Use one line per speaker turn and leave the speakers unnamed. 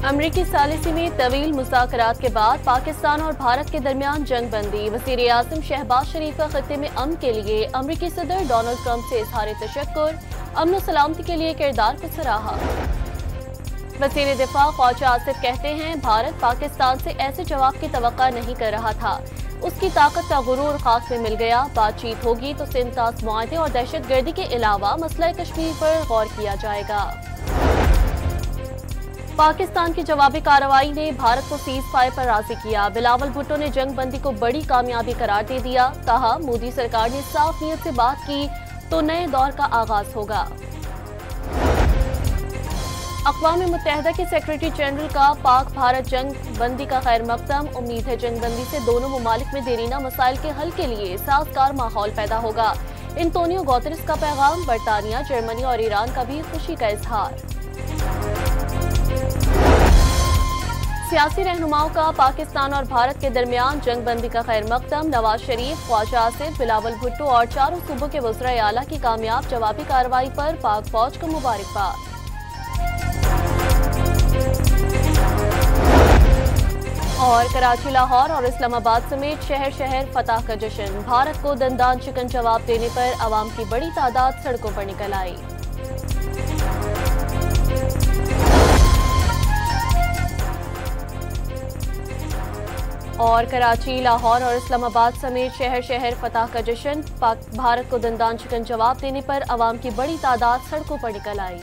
अमरीकी सालिसी में तवील मुज़ाकरात के बाद पाकिस्तान और भारत के दरमियान जंग बंदी। वज़ीर आज़म शहबाज शरीफ का खत्ते में अमन के लिए अमरीकी सदर डोनाल्ड ट्रंप से इज़हार तशक्कुर, अमन सलामती के लिए किरदार को सराहा। वज़ीर दिफा ख्वाजा आसिफ कहते हैं, भारत पाकिस्तान से ऐसे जवाब की तवक्का नहीं कर रहा था, उसकी ताकत का गुरूर खाक में मिल गया। बातचीत होगी तो सिंध मुआहदे और दहशत गर्दी के अलावा मसला कश्मीर पर गौर किया जाएगा। पाकिस्तान की जवाबी कार्रवाई ने भारत को सीज फायर पर राजी किया। बिलावल भुट्टो ने जंग बंदी को बड़ी कामयाबी करार दे दिया। कहा, मोदी सरकार ने साफ नीयत से बात की तो नए दौर का आगाज होगा। अक़वाम मुत्तहिदा के सेक्रेटरी जनरल का पाक भारत जंग बंदी का खैर मकदम। उम्मीद है जंग बंदी से दोनों ममालिक में देरीना मसाइल के हल के लिए साजगार माहौल पैदा होगा। एंटोनियो गुतेरेस का पैगाम। बरतानिया, जर्मनी और ईरान का भी खुशी का इजहार। सियासी रहनुमाओं का पाकिस्तान और भारत के दरमियान जंग बंदी का खैर मकदम। नवाज शरीफ, ख्वाजा आसिफ, बिलावल भुट्टो और चारों सूबों के वज़राए आला की कामयाब जवाबी कार्रवाई पर पाक फौज को मुबारकबाद। और कराची, लाहौर और इस्लामाबाद समेत शहर शहर फतह का जश्न। भारत को दंदान चिकन जवाब देने पर अवाम की बड़ी तादाद सड़कों पर निकल आई। और कराची, लाहौर और इस्लामाबाद समेत शहर शहर फतह का जश्न। भारत को दंदान चिकन जवाब देने पर अवाम की बड़ी तादाद सड़कों पर निकल आई।